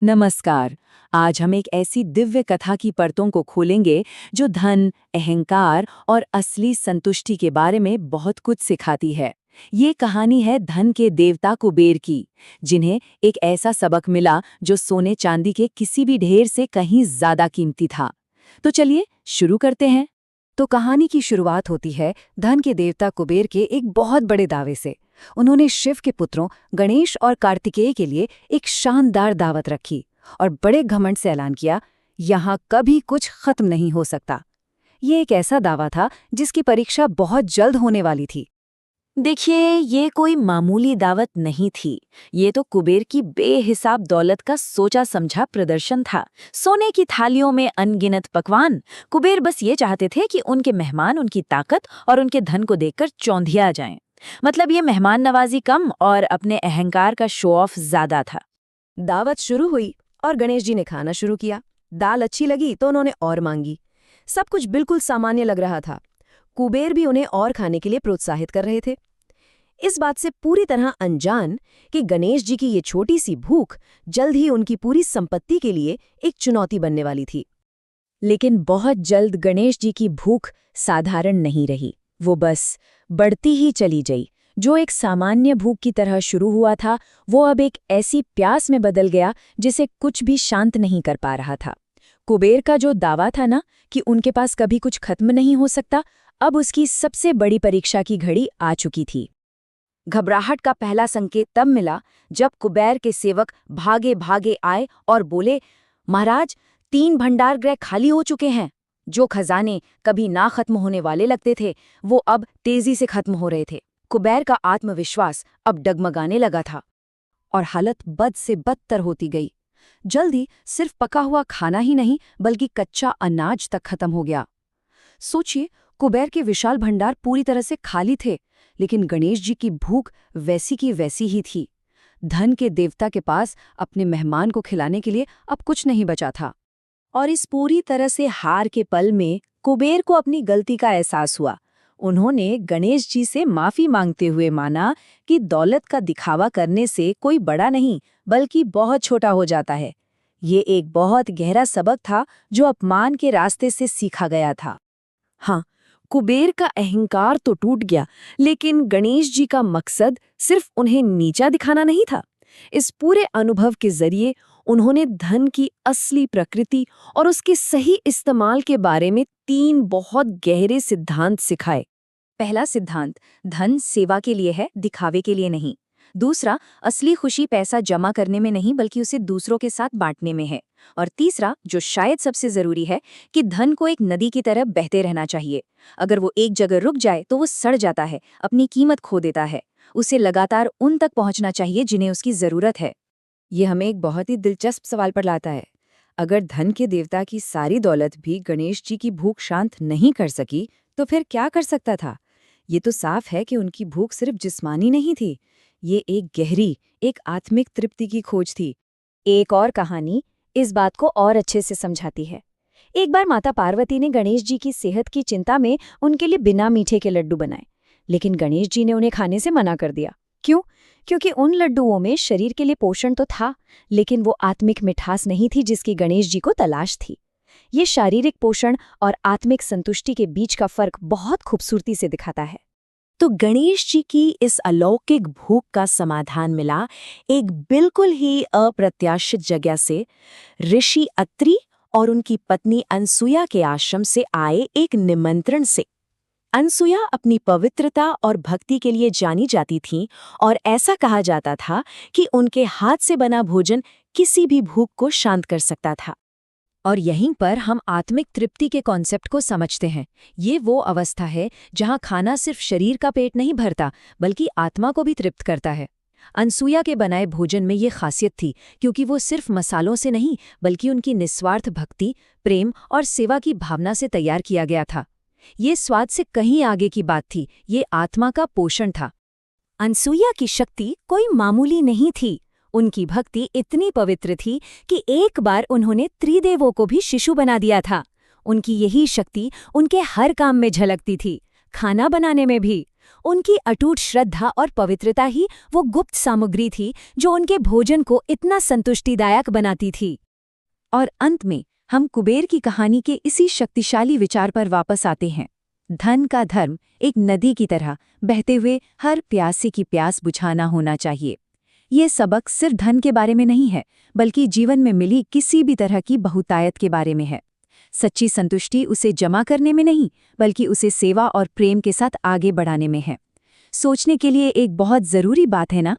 नमस्कार। आज हम एक ऐसी दिव्य कथा की परतों को खोलेंगे जो धन, अहंकार और असली संतुष्टि के बारे में बहुत कुछ सिखाती है। ये कहानी है धन के देवता कुबेर की, जिन्हें एक ऐसा सबक मिला जो सोने चांदी के किसी भी ढेर से कहीं ज्यादा कीमती था। तो चलिए शुरू करते हैं। तो कहानी की शुरुआत होती है धन के देवता कुबेर के एक बहुत बड़े दावे से। उन्होंने शिव के पुत्रों गणेश और कार्तिकेय के लिए एक शानदार दावत रखी और बड़े घमंड से ऐलान किया, यहाँ कभी कुछ खत्म नहीं हो सकता। ये एक ऐसा दावा था जिसकी परीक्षा बहुत जल्द होने वाली थी। देखिए, ये कोई मामूली दावत नहीं थी। ये तो कुबेर की बेहिसाब दौलत का सोचा समझा प्रदर्शन था। सोने की थालियों में अनगिनत पकवान। कुबेर बस ये चाहते थे कि उनके मेहमान उनकी ताकत और उनके धन को देखकर चौंधिया जाएं। मतलब ये मेहमान नवाजी कम और अपने अहंकार का शो ऑफ ज्यादा था। दावत शुरू हुई और गणेश जी ने खाना शुरू किया। दाल अच्छी लगी तो उन्होंने और मांगी। सब कुछ बिल्कुल सामान्य लग रहा था। कुबेर भी उन्हें और खाने के लिए प्रोत्साहित कर रहे थे, इस बात से पूरी तरह अनजान कि गणेश जी की ये छोटी सी भूख जल्द ही उनकी पूरी संपत्ति के लिए एक चुनौती बनने वाली थी। लेकिन बहुत जल्द गणेश जी की भूख साधारण नहीं रही। वो बस बढ़ती ही चली गई। जो एक सामान्य भूख की तरह शुरू हुआ था, वो अब एक ऐसी प्यास में बदल गया जिसे कुछ भी शांत नहीं कर पा रहा था। कुबेर का जो दावा था ना कि उनके पास कभी कुछ खत्म नहीं हो सकता, अब उसकी सबसे बड़ी परीक्षा की घड़ी आ चुकी थी। घबराहट का पहला संकेत तब मिला जब कुबेर के सेवक भागे भागे आए और बोले, महाराज, 3 भंडार गृह खाली हो चुके हैं। जो खजाने कभी ना खत्म होने वाले लगते थे, वो अब तेजी से खत्म हो रहे थे। कुबेर का आत्मविश्वास अब डगमगाने लगा था और हालत बद से बदतर होती गई। जल्दी सिर्फ पका हुआ खाना ही नहीं बल्कि कच्चा अनाज तक खत्म हो गया। सोचिए, कुबेर के विशाल भंडार पूरी तरह से खाली थे, लेकिन गणेश जी की भूख वैसी की वैसी ही थी। धन के देवता के पास अपने मेहमान को खिलाने के लिए अब कुछ नहीं बचा था। और इस पूरी तरह से हार के पल में कुबेर को अपनी गलती का एहसास हुआ। उन्होंने गणेश जी से माफी मांगते हुए माना कि दौलत का दिखावा करने से कोई बड़ा नहीं बल्कि बहुत छोटा हो जाता है। ये एक बहुत गहरा सबक था जो अपमान के रास्ते से सीखा गया था। हाँ, कुबेर का अहंकार तो टूट गया, लेकिन गणेश जी का मकसद सिर्फ उन्हें नीचा दिखाना नहीं था। इस पूरे अनुभव के जरिए उन्होंने धन की असली प्रकृति और उसके सही इस्तेमाल के बारे में 3 बहुत गहरे सिद्धांत सिखाए। पहला सिद्धांत, धन सेवा के लिए है, दिखावे के लिए नहीं। दूसरा, असली खुशी पैसा जमा करने में नहीं बल्कि उसे दूसरों के साथ बांटने में है। और तीसरा, जो शायद सबसे जरूरी है, कि धन को एक नदी की तरह बहते रहना चाहिए। अगर वो एक जगह रुक जाए तो वो सड़ जाता है, अपनी कीमत खो देता है। उसे लगातार उन तक पहुंचना चाहिए जिन्हें उसकी जरूरत है। ये हमें एक बहुत ही दिलचस्प सवाल पर लाता है। अगर धन के देवता की सारी दौलत भी गणेश जी की भूख शांत नहीं कर सकी, तो फिर क्या कर सकता था? ये तो साफ है कि उनकी भूख सिर्फ जिस्मानी नहीं थी, ये एक गहरी, एक आत्मिक तृप्ति की खोज थी। एक और कहानी इस बात को और अच्छे से समझाती है। एक बार माता पार्वती ने गणेश जी की सेहत की चिंता में उनके लिए बिना मीठे के लड्डू बनाए, लेकिन गणेश जी ने उन्हें खाने से मना कर दिया। क्यों? क्योंकि उन लड्डुओं में शरीर के लिए पोषण तो था, लेकिन वो आत्मिक मिठास नहीं थी जिसकी गणेश जी को तलाश थी। ये शारीरिक पोषण और आत्मिक संतुष्टि के बीच का फर्क बहुत खूबसूरती से दिखाता है। तो गणेश जी की इस अलौकिक भूख का समाधान मिला एक बिल्कुल ही अप्रत्याशित जगह से। ऋषि अत्रि और उनकी पत्नी अनसुया के आश्रम से आए एक निमंत्रण से। अनसुया अपनी पवित्रता और भक्ति के लिए जानी जाती थीं और ऐसा कहा जाता था कि उनके हाथ से बना भोजन किसी भी भूख को शांत कर सकता था। और यहीं पर हम आत्मिक तृप्ति के कॉन्सेप्ट को समझते हैं। ये वो अवस्था है जहाँ खाना सिर्फ शरीर का पेट नहीं भरता बल्कि आत्मा को भी तृप्त करता है। अनसुया के बनाए भोजन में ये खासियत थी क्योंकि वो सिर्फ मसालों से नहीं बल्कि उनकी निस्वार्थ भक्ति, प्रेम और सेवा की भावना से तैयार किया गया था। ये स्वाद से कहीं आगे की बात थी, ये आत्मा का पोषण था। अनसुया की शक्ति कोई मामूली नहीं थी। उनकी भक्ति इतनी पवित्र थी कि एक बार उन्होंने त्रिदेवों को भी शिशु बना दिया था। उनकी यही शक्ति उनके हर काम में झलकती थी, खाना बनाने में भी। उनकी अटूट श्रद्धा और पवित्रता ही वो गुप्त सामग्री थी जो उनके भोजन को इतना संतुष्टिदायक बनाती थी। और अंत में हम कुबेर की कहानी के इसी शक्तिशाली विचार पर वापस आते हैं। धन का धर्म एक नदी की तरह बहते हुए हर प्यासे की प्यास बुझाना होना चाहिए। ये सबक सिर्फ धन के बारे में नहीं है, बल्कि जीवन में मिली किसी भी तरह की बहुतायत के बारे में है। सच्ची संतुष्टि उसे जमा करने में नहीं, बल्कि उसे सेवा और प्रेम के साथ आगे बढ़ाने में है। सोचने के लिए एक बहुत ज़रूरी बात है ना।